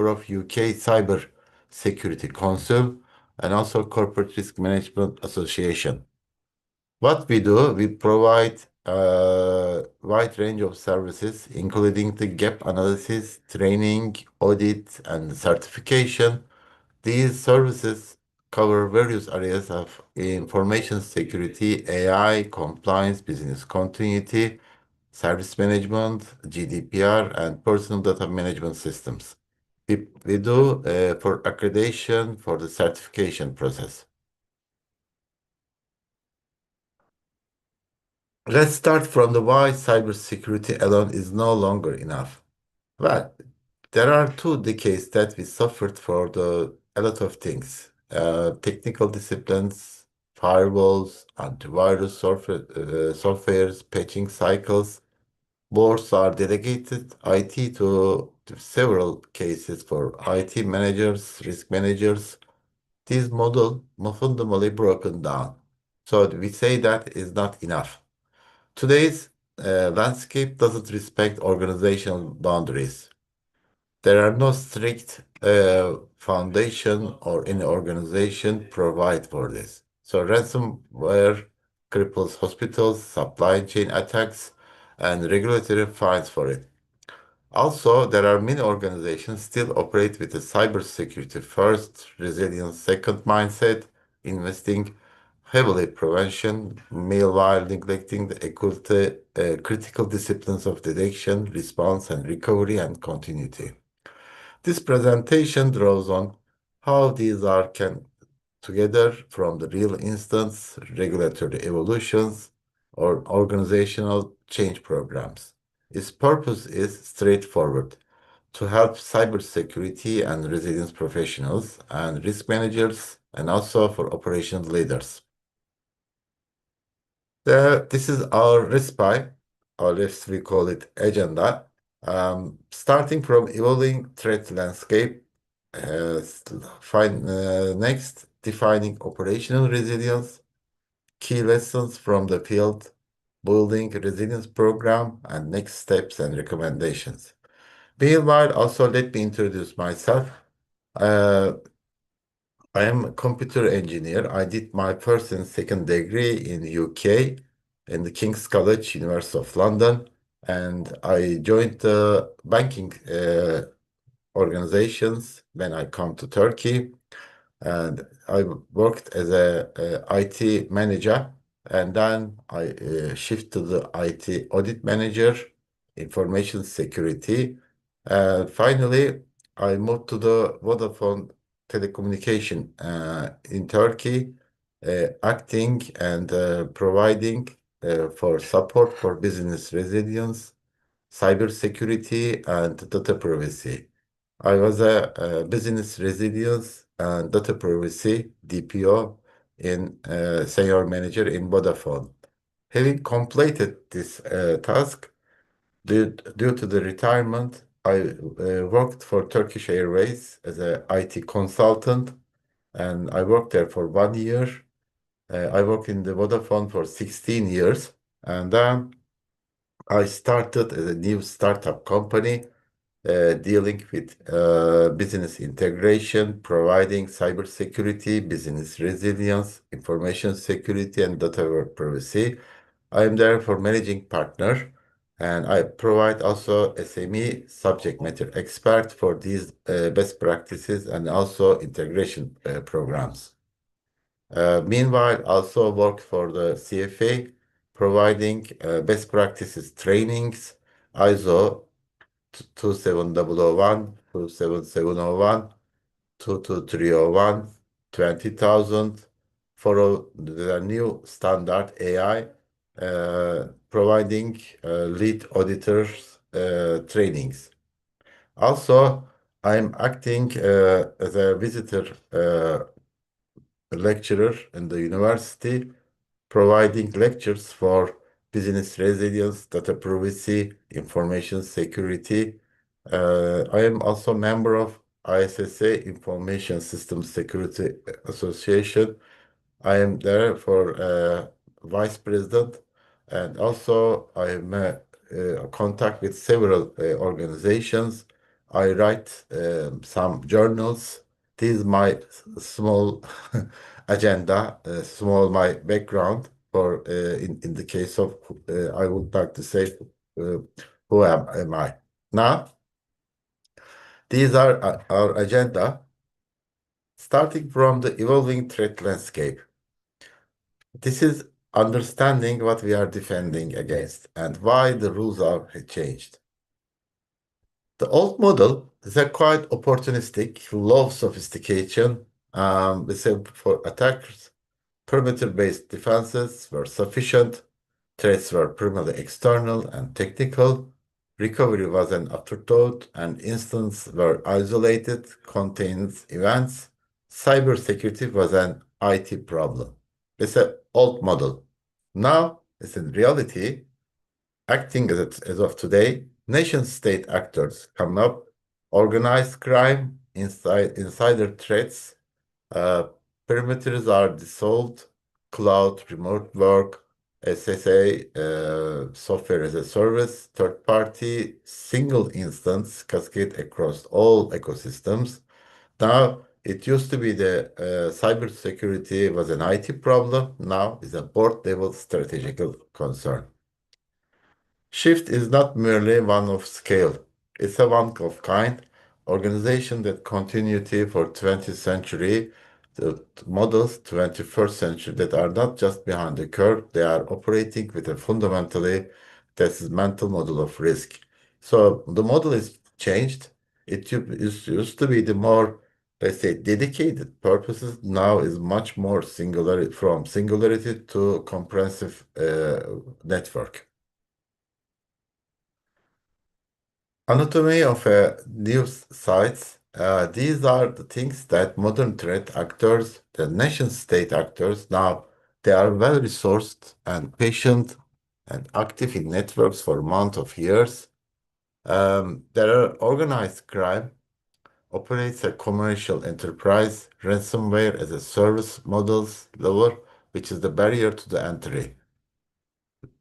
of UK Cyber Security Council and also Corporate Risk Management Association. What we do, we provide a wide range of services, including the gap analysis, training, audit, and certification. These services cover various areas of information security, AI, compliance, business continuity, service management, GDPR, and personal data management systems. We do for accreditation for the certification process. Let's start from the why cybersecurity alone is no longer enough. Well, there are 2 decades that we suffered for a lot of things. Technical disciplines, firewalls, antivirus softwares, patching cycles. Boards are delegated IT to several cases for IT managers, risk managers. This model fundamentally broken down. So we say that is not enough. Today's landscape doesn't respect organizational boundaries. There are no strict foundation or any organization provide for this. So ransomware cripples hospitals, supply chain attacks, and regulatory fines for it. Also, there are many organizations still operate with a cybersecurity first, resilience second mindset, investing heavily prevention, meanwhile neglecting the critical disciplines of detection, response, and recovery and continuity. This presentation draws on how these are can together from the real instance, regulatory evolutions, or organizational change programs. Its purpose is straightforward to help cybersecurity and resilience professionals and risk managers, and also for operations leaders. This is our RISPI, or as we call it, agenda. Starting from evolving threat landscape, next, defining operational resilience, key lessons from the field, building resilience program, and next steps and recommendations. Meanwhile, also let me introduce myself. Uh, I am a computer engineer. I did my first and second degree in UK in the King's College, University of London, and I joined the banking organizations when I come to Turkey. And I worked as a IT manager, and then I shift to the IT audit manager, information security. Finally, I moved to the Vodafone telecommunication in Turkey, acting and providing for support for business resilience, cybersecurity, and data privacy. I was a business resilience and data privacy DPO in senior manager in Vodafone. Having completed this task, due to the retirement, I worked for Turkish Airways as a IT consultant, and I worked there for 1 year. I worked in the Vodafone for 16 years, and then I started as a new startup company dealing with business integration, providing cybersecurity, business resilience, information security, and data privacy. I am there for managing partner, and I provide also SME subject matter expert for these best practices and also integration programs. Meanwhile, also work for the CFA, providing best practices trainings, ISO 27001, 27701, 22301, 20000 for the new standard AI, providing lead auditors trainings. Also, I'm acting as a visitor lecturer in the university, providing lectures for business resilience, data privacy, information security. I am also member of ISSA, Information System Security Association. I am there for vice president, and also I am contact with several organizations I write some journals. This is my small agenda, small my background for in the case of I would like to say uh, am I? Now, these are our agenda, starting from the evolving threat landscape. This is understanding what we are defending against and why the rules are changed. The old model is a quite opportunistic, low sophistication. Let's say for attackers, perimeter-based defenses were sufficient. Threats were primarily external and technical. Recovery was an afterthought, and instances were isolated, contained events. Cybersecurity was an IT problem. It's an old model. Now, it's in reality, acting as of today, nation-state actors come up, organized crime, insider threats, uh, perimeters are dissolved, cloud, remote work, SSA, software as a service, third party, single instance cascade across all ecosystems. Now, it used to be the cybersecurity was an IT problem. Now is a board level strategical concern. Shift is not merely one of scale, it's a one of kind. Organization that continuity for 20th century, the models 21st century that are not just behind the curve, they are operating with a fundamentally this is mental model of risk. So the model is changed. It used to be the more, let's say, dedicated purposes. Now is much more singularity from singularity to comprehensive network. Anatomy of a news sites. These are the things that modern threat actors, the nation state actors, now they are well resourced and patient and active in networks for months of years. There are organized crime, operates a commercial enterprise, ransomware as a service models lower, which is the barrier to the entry.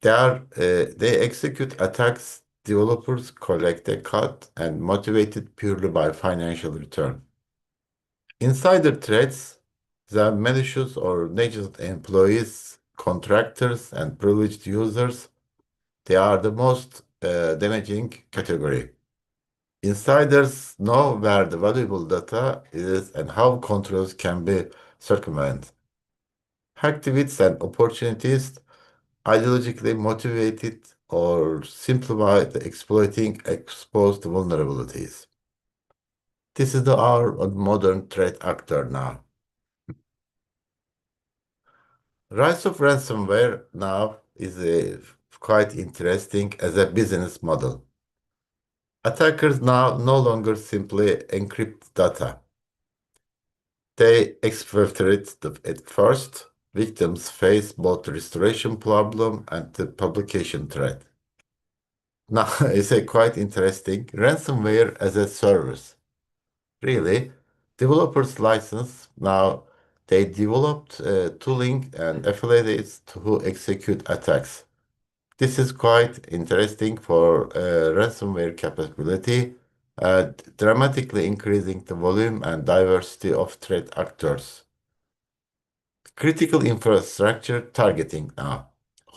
They execute attacks, developers collect a cut and motivated purely by financial return. Insider threats, the malicious or negligent employees, contractors, and privileged users, they are the most damaging category. Insiders know where the valuable data is and how controls can be circumvented. Hacktivists and opportunities ideologically motivated or simplified exploiting exposed vulnerabilities. This is our modern threat actor now. Rise of ransomware now is quite interesting as a business model. Attackers now no longer simply encrypt data. They exfiltrate at first. Victims face both the restoration problem and the publication threat. Now, it's a quite interesting ransomware as a service. Really, developers license now they developed tooling and affiliates to execute attacks. This is quite interesting for ransomware capability, dramatically increasing the volume and diversity of threat actors. Critical infrastructure targeting now.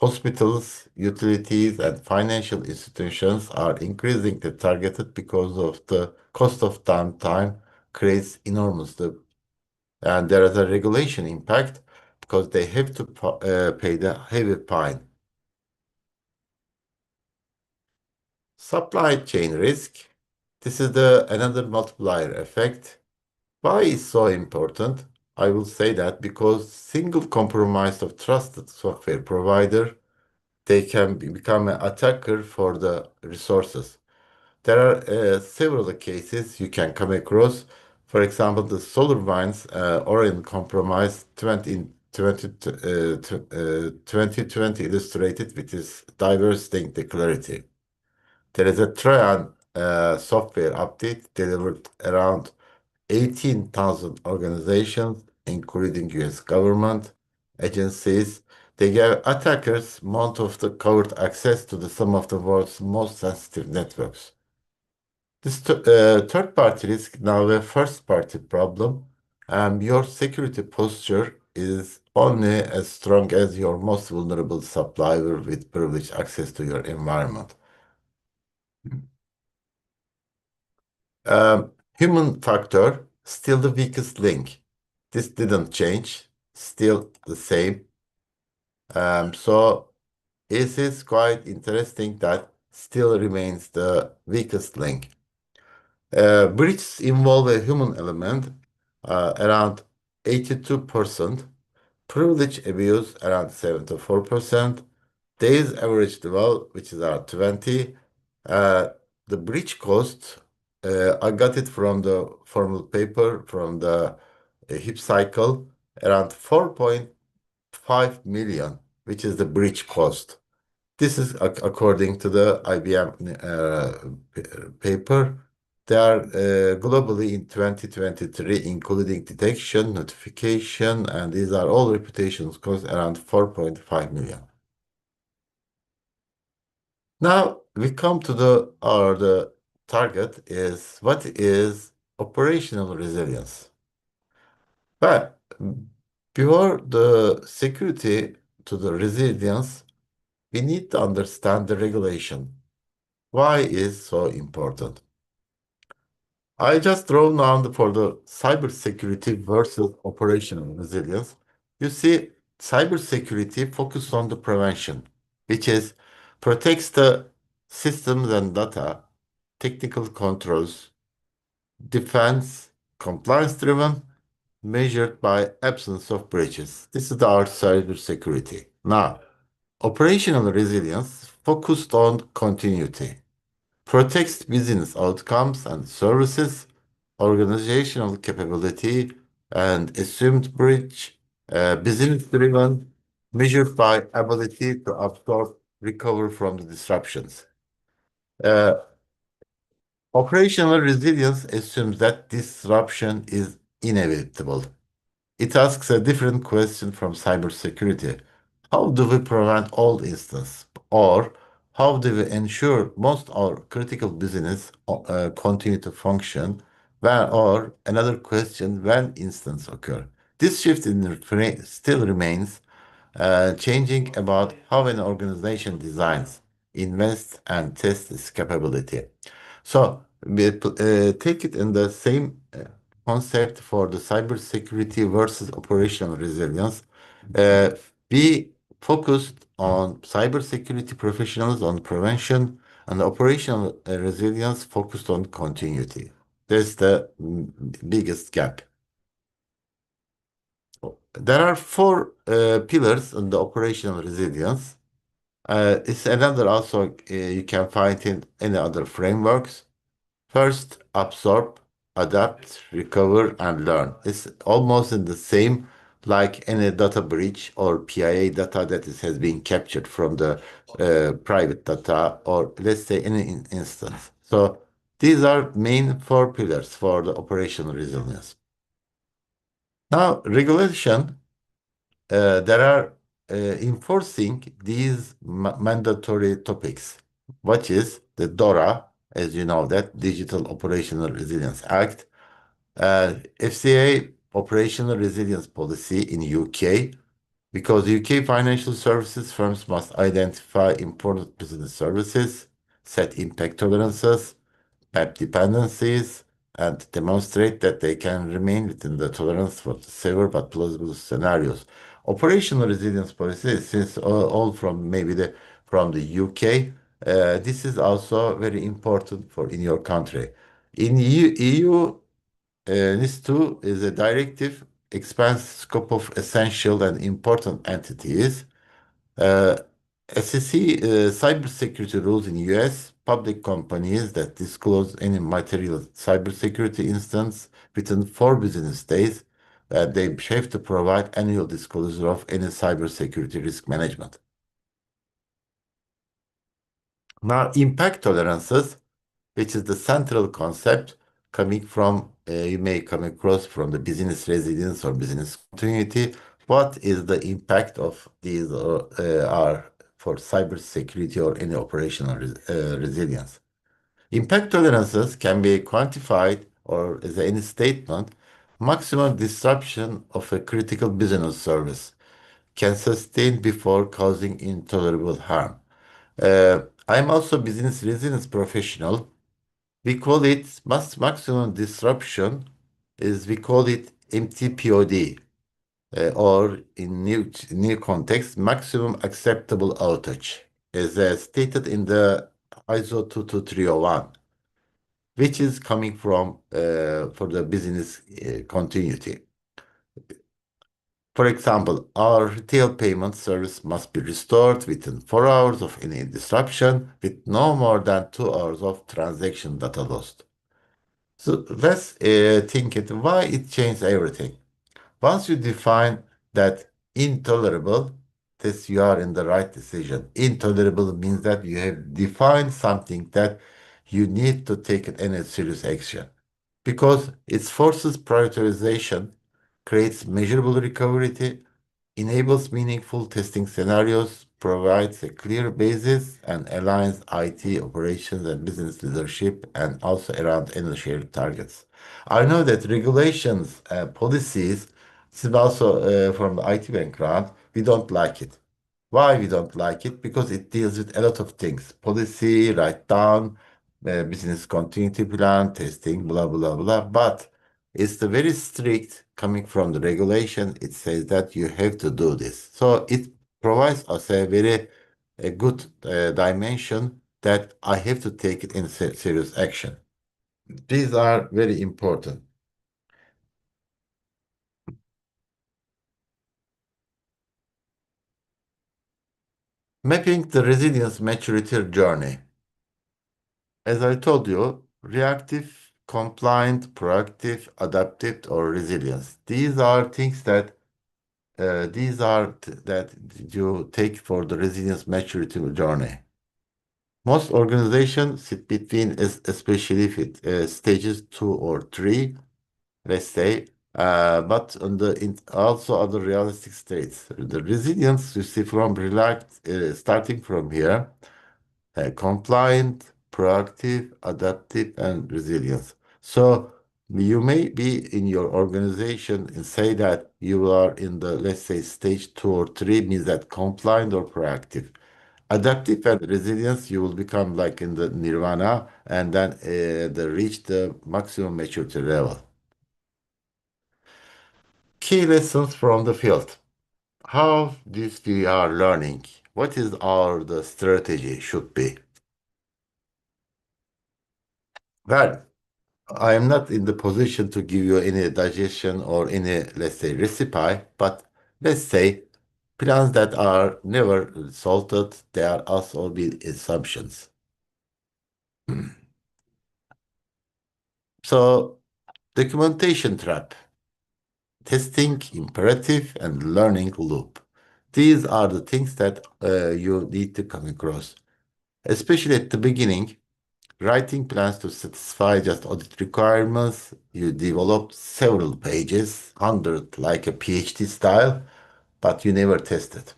Hospitals, utilities, and financial institutions are increasingly targeted because of the cost of downtime creates enormously. And there is a regulation impact because they have to pay the heavy fine. Supply chain risk. This is the another multiplier effect. Why is so important? I will say that because single compromise of trusted software provider, they can become an attacker for the resources. There are several cases you can come across. For example, the SolarWinds Orion compromise 2020 illustrated with this diverse thing, the clarity. There is a Trojan software update delivered around 18,000 organizations, including US government agencies. They gave attackers months of the covered access to some of the world's most sensitive networks. Third party risk now a first party problem. Your security posture is only as strong as your most vulnerable supplier with privileged access to your environment. Human factor, still the weakest link. This didn't change, still the same. So it is quite interesting that still remains the weakest link. Breaches involve a human element, around 82%, privilege abuse around 74%, days average dwell, which is around 20. Uh, the breach cost, I got it from the formal paper from the HIP cycle, around 4.5 million, which is the breach cost. This is according to the IBM paper. They are globally in 2023, including detection, notification, and these are all reputations cost around 4.5 million. Now we come to the target is what is operational resilience. But before the security to the resilience, we need to understand the regulation. Why is so important? I just drove down for the cybersecurity versus operational resilience. You see, cybersecurity focuses on the prevention, which is protects the systems and data, technical controls, defense, compliance driven, measured by absence of breaches. This is our cybersecurity. Now, operational resilience focused on continuity protects business outcomes and services, organizational capability, and assumed breach, business-driven, measured by ability to absorb, recover from the disruptions. Uh, Operational resilience assumes that disruption is inevitable. It asks a different question from cybersecurity. How do we prevent all instances? Or how do we ensure most our critical business continue to function? Or another question, when instances occur? This shift in still remains changing about how an organization designs, invests, and tests its capability. So we take it in the same concept for the cybersecurity versus operational resilience. Uh, we focused on cybersecurity professionals on prevention and operational resilience focused on continuity. That's the biggest gap. There are four pillars in the operational resilience. It's another also you can find in any other frameworks. First, absorb, adapt, recover, and learn. It's almost in the same like any data breach or PIA data that has been captured from the private data or let's say any instance. So these are main four pillars for the operational resilience. Now, regulation there are enforcing these mandatory topics, which is the DORA, as you know, that Digital Operational Resilience Act, FCA Operational Resilience Policy in UK, because UK financial services firms must identify important business services, set impact tolerances, map dependencies, and demonstrate that they can remain within the tolerance for severe but plausible scenarios. Operational resilience policy, since all from maybe from the UK, this is also very important for in your country. In EU, NIS2 is a directive expands scope of essential and important entities. Uh, SEC cybersecurity rules in US, public companies that disclose any material cybersecurity instance within 4 business days, they have to provide annual disclosure of any cybersecurity risk management. Now, impact tolerances, which is the central concept coming from, you may come across from the business resilience or business continuity. What is the impact of these are for cybersecurity or any operational resilience? Impact tolerances can be quantified or as any statement, maximum disruption of a critical business service can sustain before causing intolerable harm. I'm also business resilience professional. We call it maximum disruption is we call it MTPOD, or in new context, maximum acceptable outage, as stated in the ISO 22301, which is coming from for the business continuity. For example, our retail payment service must be restored within 4 hours of any disruption, with no more than 2 hours of transaction data lost. So let's think it why it changed everything. Once you define that intolerable, this you are in the right decision. Intolerable means that you have defined something that you need to take any serious action because it forces prioritization, creates measurable recovery, enables meaningful testing scenarios, provides a clear basis, and aligns IT operations and business leadership and also around any shared targets. I know that regulations and policies, this is also from the IT background, we don't like it. Why we don't like it? Because it deals with a lot of things. Policy, write down, business continuity plan, testing, blah, blah, blah. But it's the very strict coming from the regulation. It says that you have to do this. So it provides us a very a good dimension that I have to take it in serious action. These are very important. Mapping the resilience maturity journey. As I told you, reactive, compliant, proactive, adaptive, or resilience. These are things that that you take for the resilience maturity journey. Most organizations sit between, especially if it stages 2 or 3, let's say, but on also other realistic states. The resilience you see from relaxed, starting from here, compliant, proactive, adaptive, and resilience. So you may be in your organization and say that you are in the, let's say, stage 2 or 3 means that compliant or proactive. Adaptive and resilience, you will become like in the nirvana and then reach the maximum maturity level. Key lessons from the field. How this we are learning? What is our the strategy should be? Well, I am not in the position to give you any digestion or any, let's say, recipe, but let's say plans that are never salted, they are also be assumptions. So, documentation trap, testing imperative, and learning loop. These are the things that you need to come across, especially at the beginning. Writing plans to satisfy just audit requirements, you develop several pages, 100 like a PhD style, but you never test it.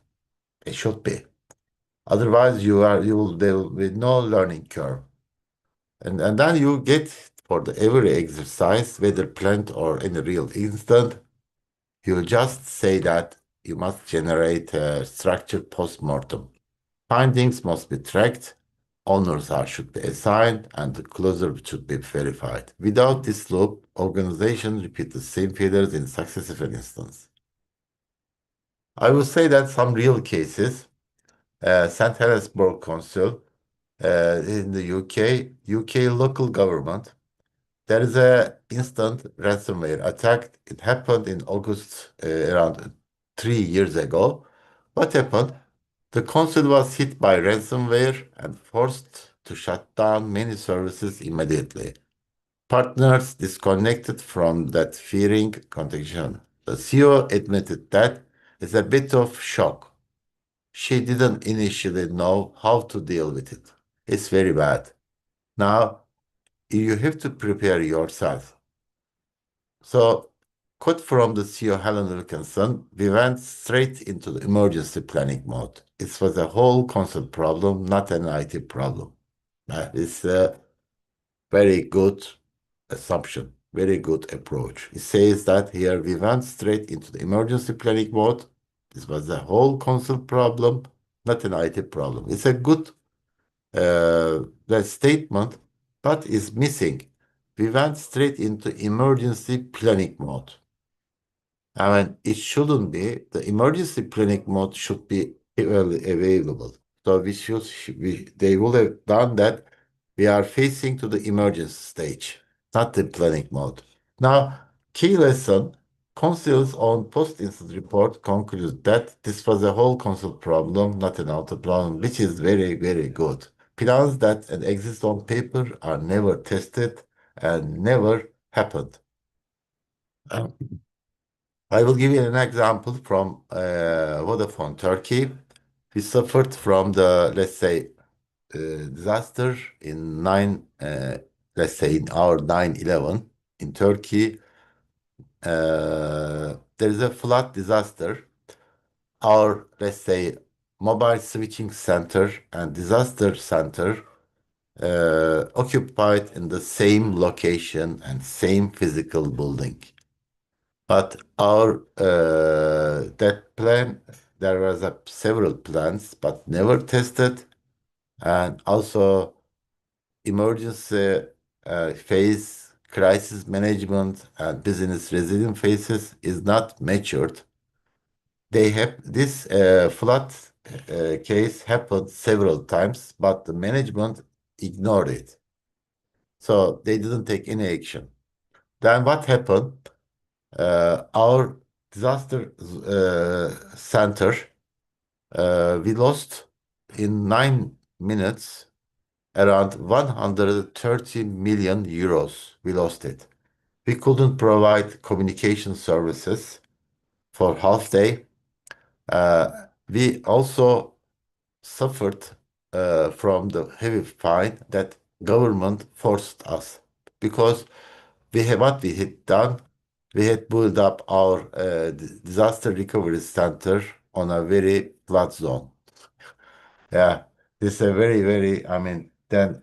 It should be. Otherwise, there will be no learning curve. And then you get for the every exercise, whether planned or in a real instant, you just say that you must generate a structured post-mortem. Findings must be tracked, should be assigned, and the closure should be verified. Without this loop, organizations repeat the same failures in successive instances. I will say that some real cases, St. Helensburgh Council in the UK local government, there is a instant ransomware attack. It happened in August around 3 years ago. What happened? The council was hit by ransomware and forced to shut down many services immediately. Partners disconnected from that fearing contagion. The CEO admitted that it's a bit of shock. She didn't initially know how to deal with it. It's very bad. Now you have to prepare yourself. So, quote from the CEO Helen Wilkinson, we went straight into the emergency planning mode. It was a whole console problem, not an IT problem. It's Very good assumption, very good approach. It says that here we went straight into the emergency planning mode. This was a whole console problem, not an IT problem. It's a good that statement, but is missing. We went straight into emergency planning mode. I mean, it shouldn't be. The emergency planning mode should be available. So they will have done that. We are facing to the emergency stage, not the planning mode. Now, key lesson, Council's own post-incident report concludes that this was a whole console problem, not an auto problem, which is very, very good. Plans that exist on paper are never tested and never happened. Um, I will give you an example from Vodafone Turkey. We suffered from the, let's say, disaster in let's say in our 9/11 in Turkey. There is a flood disaster. Our, let's say, mobile switching center and disaster center occupied in the same location and same physical building. But our that plan, there was several plans, but never tested, and also emergency phase, crisis management, and business resilience phases is not matured. They have this flood case happened several times, but the management ignored it, so they didn't take any action. Then what happened? Our disaster center, we lost in 9 minutes around 130 million euros. We lost it. We couldn't provide communication services for half day. We also suffered from the heavy fine that government forced us because what we had done, we had built up our disaster recovery center on a very flood zone. Yeah, this is a very, very, I mean, then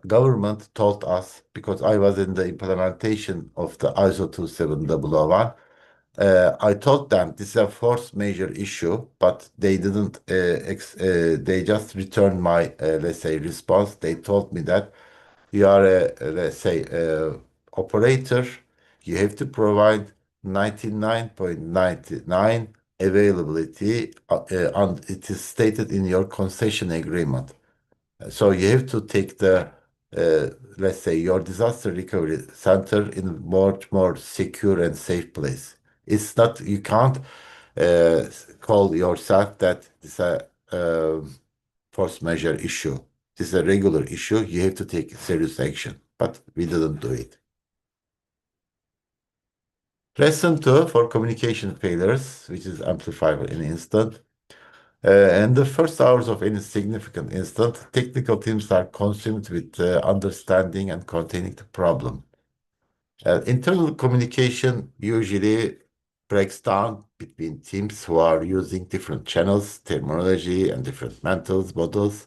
government told us, because I was in the implementation of the ISO 27001, I told them this is a force major issue, but they didn't, they just returned my, let's say, response. They told me that you are a, let's say, operator, you have to provide 99.99 availability, and it is stated in your concession agreement. So you have to take the, let's say, your disaster recovery center in a much more secure and safe place. It's not, you can't uh, call yourself that it's a force majeure issue. This is a regular issue. You have to take serious action. But we didn't do it. Lesson two for communication failures, which is amplified in instant. In the first hours of any significant incident, technical teams are consumed with understanding and containing the problem. Internal communication usually breaks down between teams who are using different channels, terminology, and different mentals, models,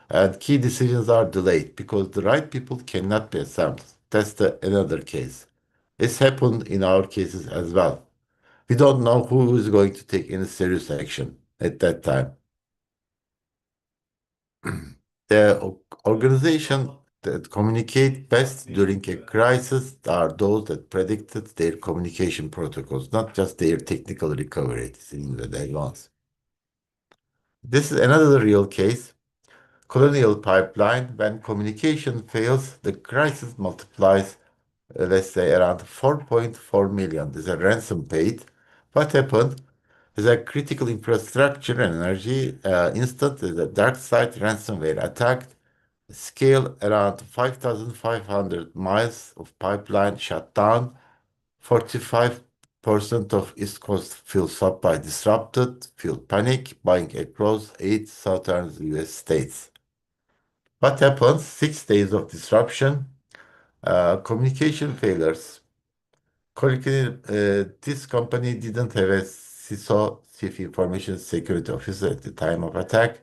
and key decisions are delayed because the right people cannot be assembled. That's another case. It's happened in our cases as well. We don't know who is going to take any serious action at that time. The organization that communicate best during a crisis are those that predicted their communication protocols, not just their technical recovery in the advance. This is another real case. Colonial pipeline, when communication fails, the crisis multiplies, let's say around 4.4 million. There's a ransom paid. What happened? There's a critical infrastructure and energy instant, the dark side ransomware attacked. Scale around 5,500 miles of pipeline shut down. 45% of East Coast fuel supply disrupted. Fuel panic buying across 8 southern US states. What happens? 6 days of disruption. Communication failures. This company didn't have a CISO, Chief Information Security Officer at the time of attack.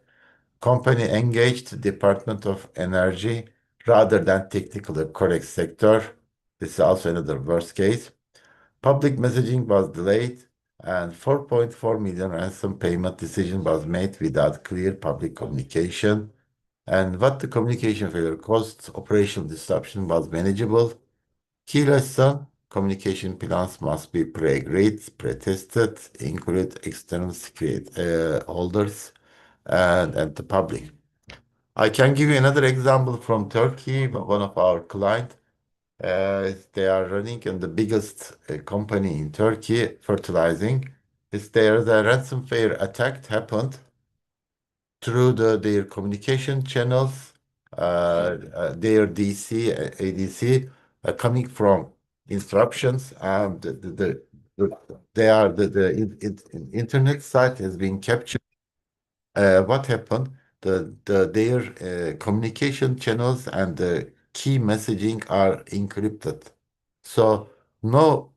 Company engaged Department of Energy, rather than technically correct sector. This is also another worst case. Public messaging was delayed, and 4.4 million ransom payment decision was made without clear public communication. And what the communication failure caused, operational disruption was manageable. Key lesson, communication plans must be pre-agreed, pre-tested, include external security holders and the public. I can give you another example from Turkey, one of our clients. They are running in the biggest company in Turkey, fertilizing. Is there the ransomware attack happened through their communication channels, their DC, ADC, coming from interruptions, and they are the internet site has been captured. What happened? Their communication channels and the key messaging are encrypted. So no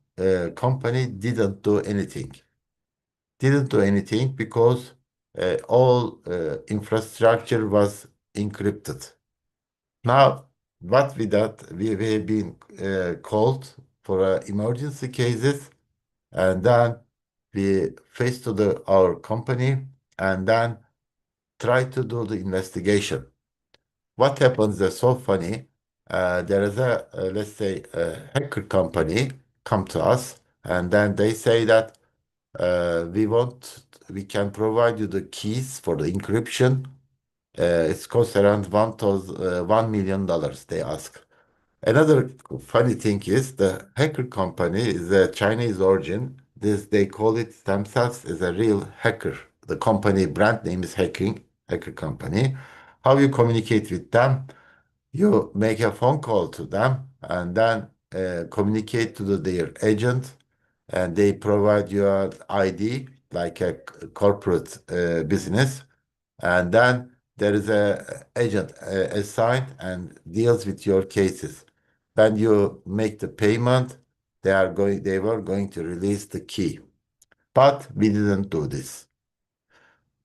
company didn't do anything because all infrastructure was encrypted. Now, what we that we have been called for emergency cases, and then we face to our company, and then try to do the investigation. What happens is so funny. There is let's say, a hacker company come to us, and then they say that we can provide you the keys for the encryption. It costs around $1 million, they ask. Another funny thing is the hacker company is a Chinese origin. They call it themselves as a real hacker. The company brand name is hacker company. How you communicate with them? You make a phone call to them and then communicate to their agent, and they provide your ID like a corporate business, and then there is a agent assigned and deals with your cases. When you make the payment, they were going to release the key, but we didn't do this.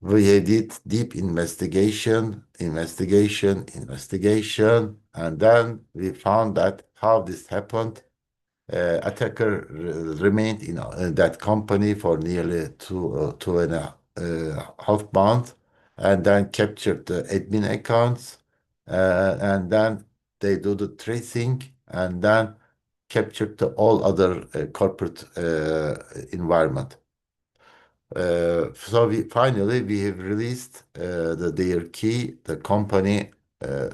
We did deep investigation, and then we found that how this happened. Attacker remained in that company for nearly two and a half months, and then captured the admin accounts, and then they do the tracing, and then captured all other corporate environment. So we have released their key. The company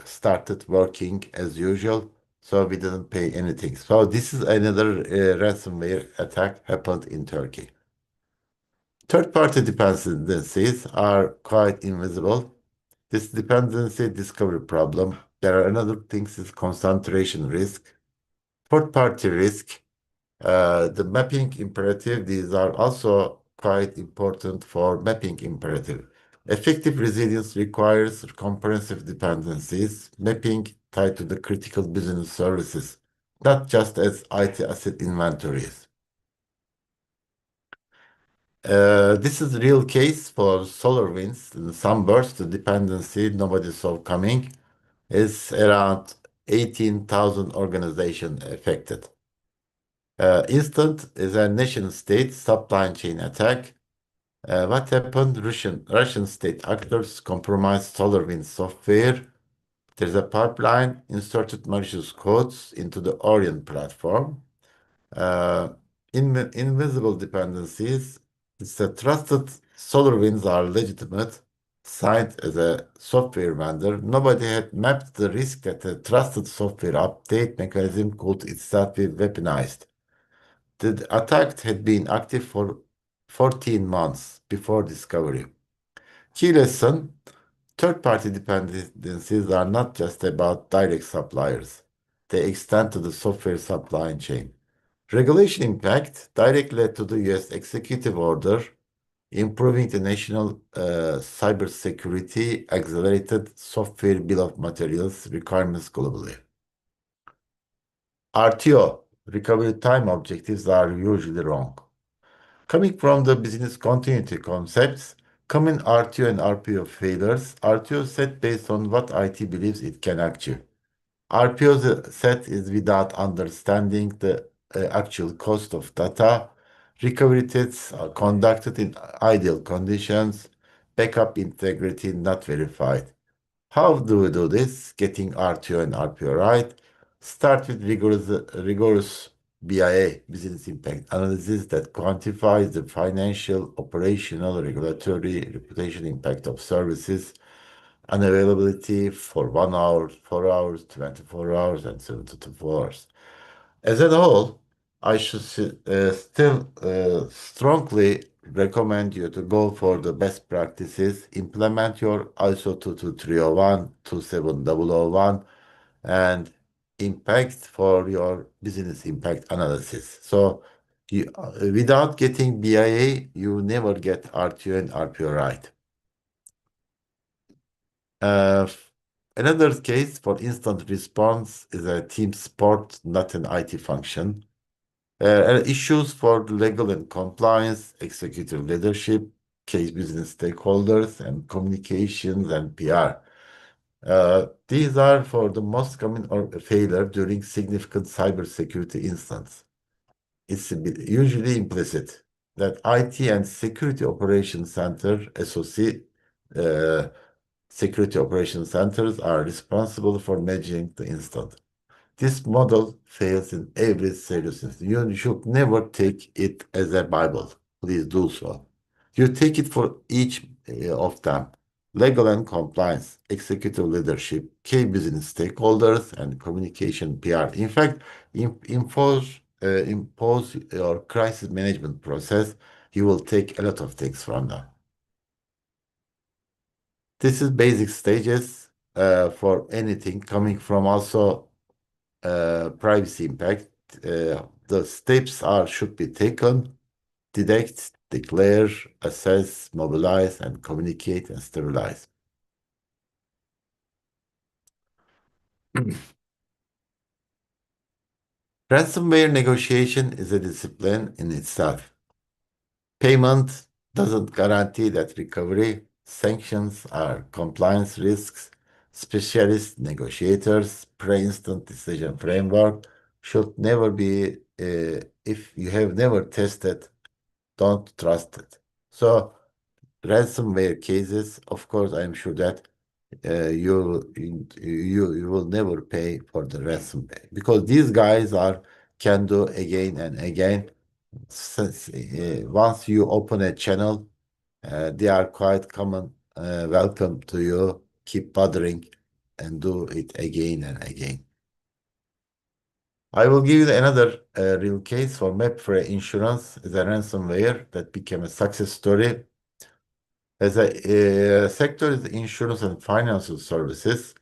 started working as usual, so we didn't pay anything. So this is another ransomware attack happened in Turkey. Third-party dependencies are quite invisible. This dependency discovery problem. There are another things is concentration risk, fourth-party risk, the mapping imperative, these are also quite important for mapping imperative. Effective resilience requires comprehensive dependencies, mapping tied to the critical business services, not just as IT asset inventories. This is a real case for SolarWinds. The Sunburst, the dependency nobody saw coming, is around 18,000 organizations affected. Instant is a nation-state supply chain attack. What happened? Russian state actors compromised SolarWinds software. There's a pipeline, inserted malicious codes into the Orion platform. Uh, Invisible dependencies. It's a trusted SolarWinds are legitimate, signed as a software vendor. Nobody had mapped the risk that a trusted software update mechanism could itself be weaponized. The attack had been active for 14 months before discovery. Key lesson, third-party dependencies are not just about direct suppliers. They extend to the software supply chain. Regulation impact directly led to the US executive order improving the national cybersecurity accelerated software bill of materials requirements globally. RTO, recovery time objectives, are usually wrong. Coming from the business continuity concepts, common RTO and RPO failures. RTO set based on what IT believes it can achieve. RPO set is without understanding the actual cost of data. Recovery tests are conducted in ideal conditions. Backup integrity not verified. How do we do this? Getting RTO and RPO right. Start with rigorous BIA, business impact analysis that quantifies the financial, operational, regulatory, reputation impact of services, unavailability for 1 hour, 4 hours, 24 hours, and 72 hours. As a whole, I should still strongly recommend you to go for the best practices, implement your ISO 22301, 27001, and impact for your business impact analysis. So without getting BIA, you never get RTO and RPO right. Uh, Another case for instant response is a team sport, not an IT function. Issues for legal and compliance, executive leadership, case business stakeholders, and communications and PR. These are for the most common or failure during significant cybersecurity instance. It's usually implicit that IT and Security Operations Center, SOC, uh, Security Operations Centers are responsible for managing the instance. This model fails in every serious instance. You should never take it as a Bible. Please do so. You take it for each of them. Legal and compliance, executive leadership, key business stakeholders, and communication PR. In fact, impose your crisis management process. You will take a lot of things from them. This is basic stages for anything coming from also privacy impact. The steps are should be taken: detect, declare, assess, mobilize, and communicate and sterilize. Ransomware negotiation is a discipline in itself. Payment doesn't guarantee that recovery. Sanctions are compliance risks. Specialist negotiators, pre-instant decision framework should never be, if you have never tested, don't trust it. So ransomware cases, of course, I'm sure that you will never pay for the ransomware because these guys are can do again and again. Since once you open a channel, they are quite common. Welcome to you. Keep bothering and do it again and again. I will give you another real case for MapFre Insurance, the ransomware that became a success story. As a sector is insurance and financial services.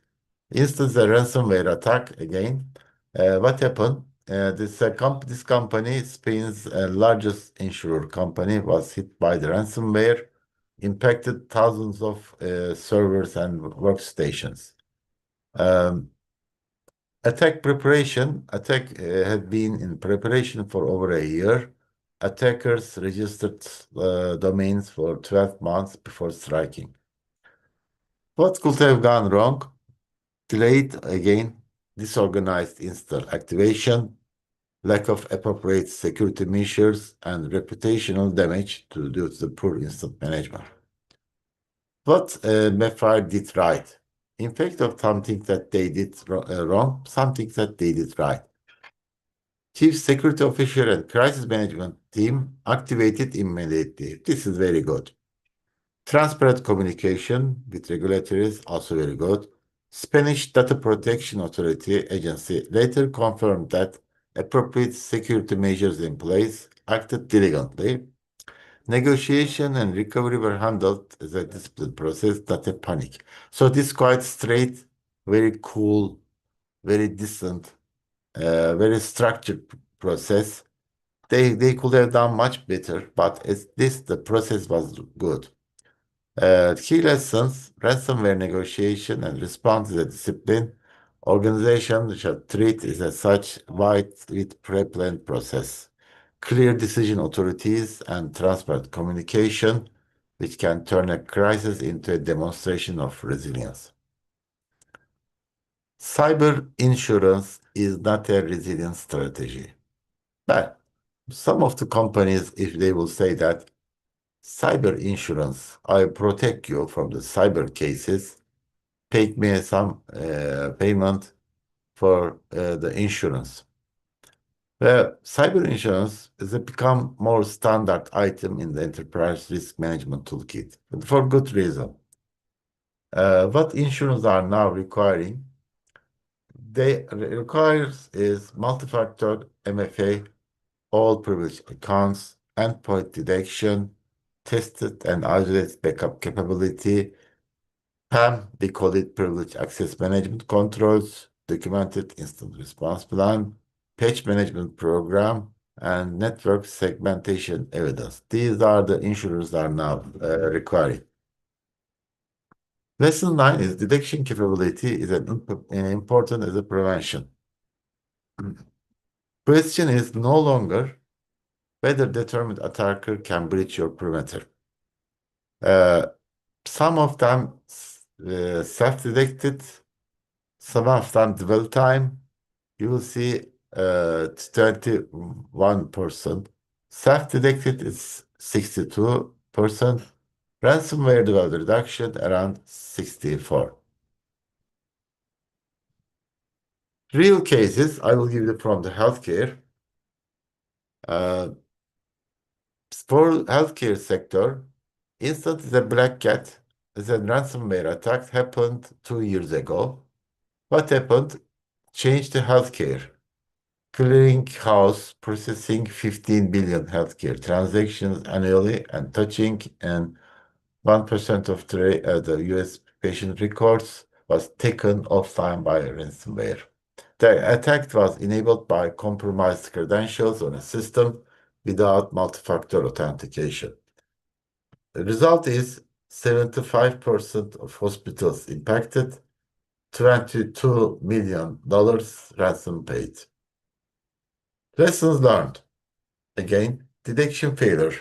Instance a ransomware attack again. What happened? This company, Spain's largest insurer company, was hit by the ransomware, impacted thousands of servers and workstations. Um, attack had been in preparation for over a year. Attackers registered domains for 12 months before striking. What could have gone wrong? Delayed again, disorganized install activation, lack of appropriate security measures, and reputational damage due to the poor instant management. What Mefire did right? In fact, of something that they did wrong, something that they did right. Chief Security Officer and Crisis Management Team activated immediately. This is very good. Transparent communication with regulators, also very good. Spanish Data Protection Authority agency later confirmed that appropriate security measures in place, acted diligently. Negotiation and recovery were handled as a disciplined process, not a panic. So this quite straight, very cool, very decent, very structured process. They could have done much better, but at least the process was good. Key lessons: ransomware negotiation and response is a discipline. Organization should treat it as such wide with pre-planned process. Clear decision authorities and transparent communication, which can turn a crisis into a demonstration of resilience. Cyber insurance is not a resilient strategy. But some of the companies, if they will say that cyber insurance, I protect you from the cyber cases, pay me some payment for the insurance. Cyber insurance has become more standard item in the enterprise risk management toolkit, but for good reason. What insurance are now requiring? They requires is multi-factor MFA, all privileged accounts, endpoint detection, tested and isolated backup capability, PAM, they call it privileged access management controls, documented instant response plan, patch management program, and network segmentation evidence. These are the insurers that are now requiring. Lesson 9 is detection capability is important as a prevention. Question is no longer whether determined attacker can breach your perimeter. Uh, some of them self-detected, some of them dwell time. You will see 21%. Self-detected is 62%. Ransomware dwell reduction around 64. Real cases, I will give you from the healthcare. Uh, for healthcare sector, instant is a black cat. The ransomware attack happened 2 years ago. What happened? Changed the healthcare. Clearing house processing 15 billion healthcare transactions annually and touching and 1% of the US patient records was taken offline by ransomware. The attack was enabled by compromised credentials on a system without multi-factor authentication. The result is 75% of hospitals impacted, $22 million ransom paid. Lessons learned. Again, detection failure.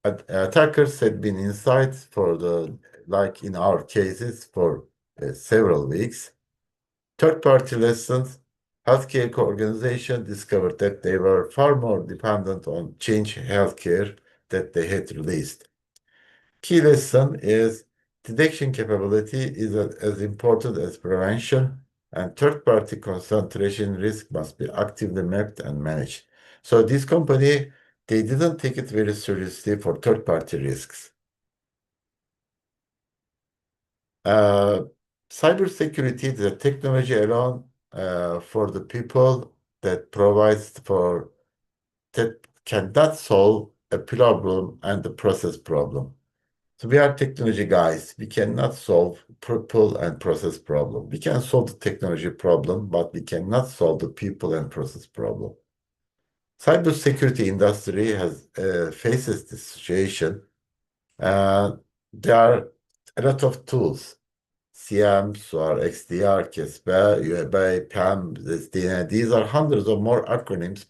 Attackers had been inside for like in our cases, for several weeks. Third-party lessons. Healthcare organization discovered that they were far more dependent on Change Healthcare that they had released. Key lesson is detection capability is as important as prevention, and third-party concentration risk must be actively mapped and managed. So this company, they didn't take it very seriously for third-party risks. Uh, Cybersecurity is a technology alone for the people that provides for that cannot solve a problem and the process problem. So we are technology guys. We cannot solve people and process problem. We can solve the technology problem, but we cannot solve the people and process problem. Cybersecurity industry has faces this situation. There are a lot of tools. CMs or XDR, CASPA, UAB, PAM, SDN. These are hundreds of more acronyms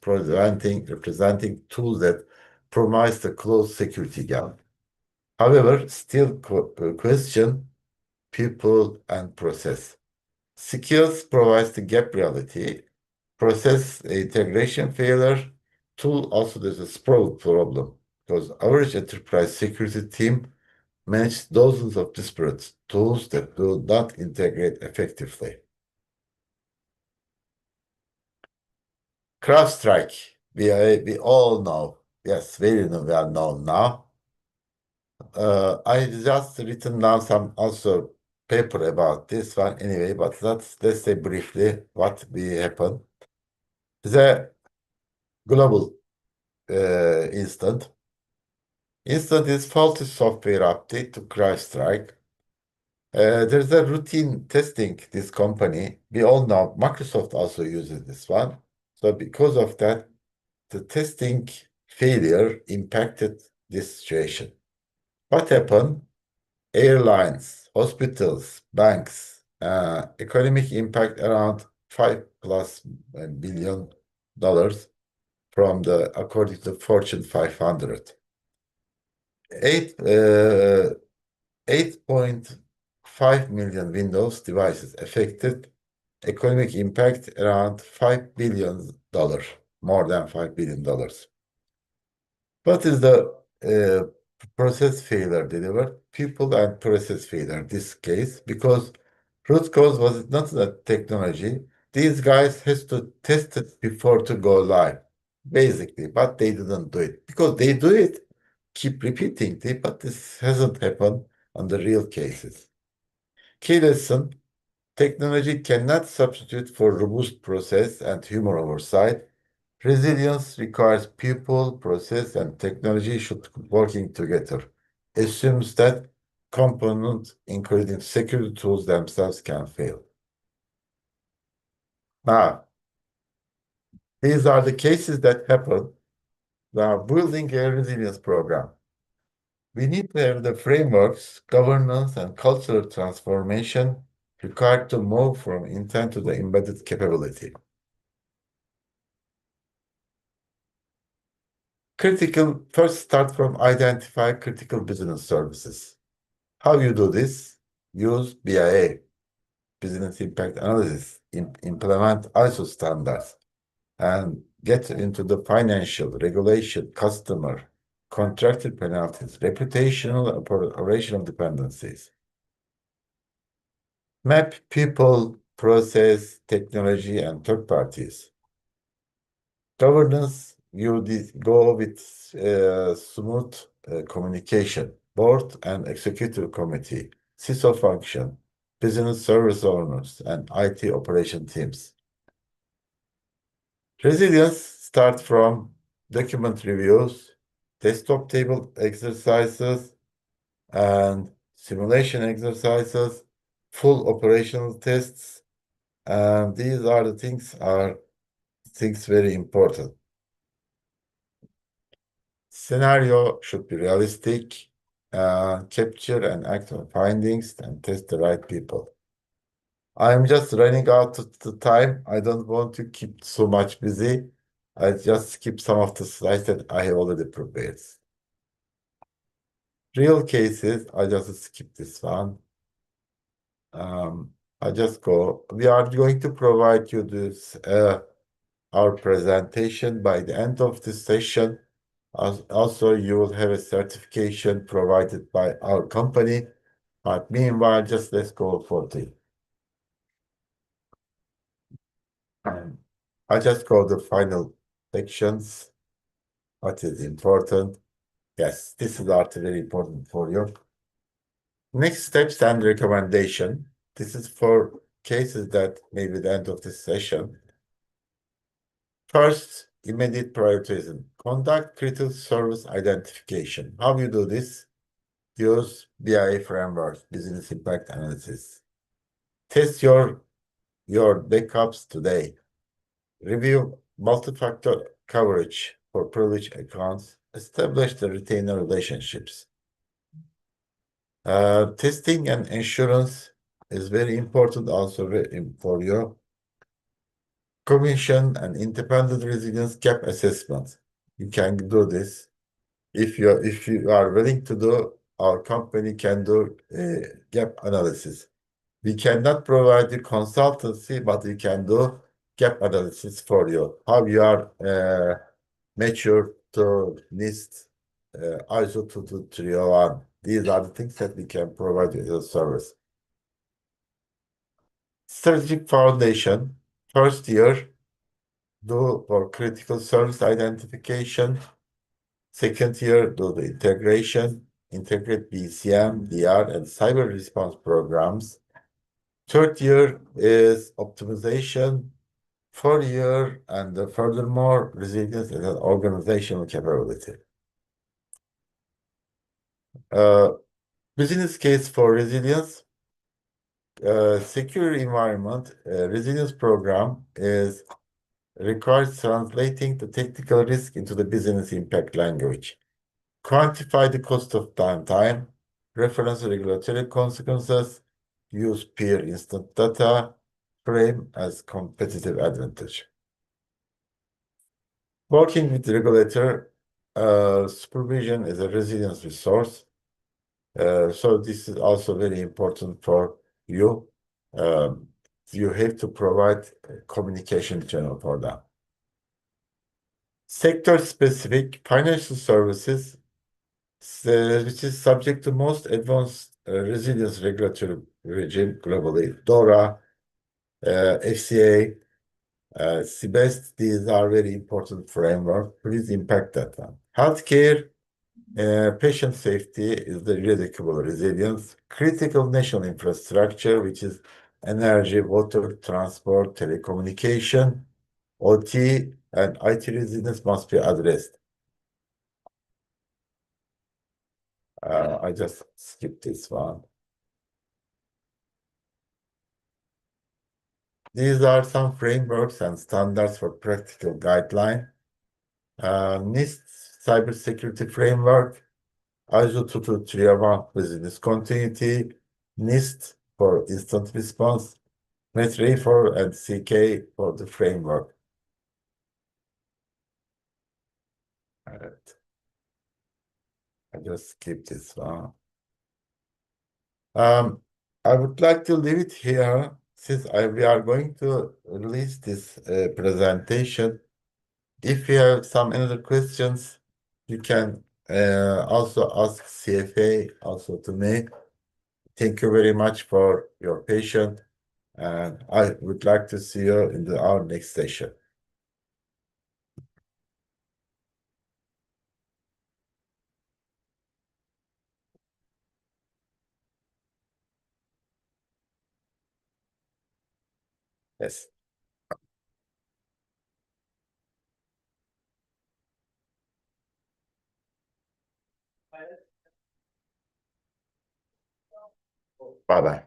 representing tools that promise the closed security gap. However, still question people and process. Skills provides the gap reality. Process integration failure. Tool also there's a sprawl problem because average enterprise security team manages dozens of disparate tools that do not integrate effectively. CrowdStrike, we all know. Yes, very well known now. I just written down some also paper about this one anyway, but let's say briefly what will happen. The global instant. Instant is faulty software update to CrowdStrike. There's a routine testing this company. We all know Microsoft also uses this one. So because of that, the testing failure impacted this situation. What happened? Airlines, hospitals, banks, economic impact around $5+ billion from according to Fortune 500. 8.5 million Windows devices affected, Economic impact around $5 billion, more than $5 billion. What is the process failure delivered? People and process failure, this case, because root cause was not the technology. These guys has to test it before to go live, basically, but they didn't do it because they do it, keep repeating it, but this hasn't happened on the real cases. Key lesson, technology cannot substitute for robust process and human oversight. Resilience requires people, process, and technology should working together. Assumes that components, including security tools themselves, can fail. Now, these are the cases that happen. We are building a resilience program. We need to have the frameworks, governance, and cultural transformation required to move from intent to the embedded capability. Critical, first start from identify critical business services. How you do this? Use BIA, Business Impact Analysis, implement ISO standards, and get into the financial, regulation, customer, contracted penalties, reputational, operational dependencies. Map people, process, technology, and third parties. Governance, you go with smooth communication, board and executive committee, CISO function, business service owners, and IT operation teams. Resilience starts from document reviews, desktop table exercises, and simulation exercises, full operational tests, and these are the things very important. Scenario should be realistic, capture and act on findings, and test the right people. I'm just running out of the time. I don't want to keep so much busy. I just skip some of the slides that I have already prepared. Real cases, I just skip this one. I just go. We are going to provide you this our presentation by the end of this session. Also, you will have a certification provided by our company. But meanwhile, just let's go for the. I just go the final sections. What is important? Yes, this is actually very important for you. Next steps and recommendation. This is for cases that may be the end of this session. First, immediate prioritization. Conduct critical service identification. How you do this? Use BIA framework, business impact analysis. Test your backups today. Review multi-factor coverage for privileged accounts. Establish the retainer relationships. Testing and insurance is very important also for you. Commission and independent resilience gap assessment. You can do this. If you are willing to do, our company can do gap analysis. We cannot provide you consultancy, but we can do gap analysis for you. How you are mature to NIST, ISO 22301. These are the things that we can provide you as a service. Strategic foundation, first year, do for critical service identification. Second year, do the integration, integrate BCM, DR, and cyber response programs. Third year is optimization. Fourth year, and furthermore, resilience and organizational capability. Business case for resilience. Secure environment resilience program requires translating the technical risk into the business impact language. Quantify the cost of downtime, reference regulatory consequences, use peer instant data, frame as competitive advantage. Working with the regulator, supervision is a resilience resource. So this is also very important for you. You have to provide a communication channel for them. Sector-specific financial services, which is subject to most advanced resilience regulatory regime globally, DORA, FCA, CBEST, these are very important framework. Please impact that one. Healthcare, patient safety is the irreducible resilience. Critical national infrastructure, which is energy, water, transport, telecommunication, OT, and IT resilience must be addressed. I just skipped this one. These are some frameworks and standards for practical guideline. NIST cybersecurity framework, ISO 22301 business continuity, NIST for instant response, METRE for and CK for the framework. Alright. I just skipped this one. I would like to leave it here since we are going to release this presentation. If you have some other questions, you can also ask CFA also to me. Thank you very much for your patience, and I would like to see you in our next session. Yes. Bye bye.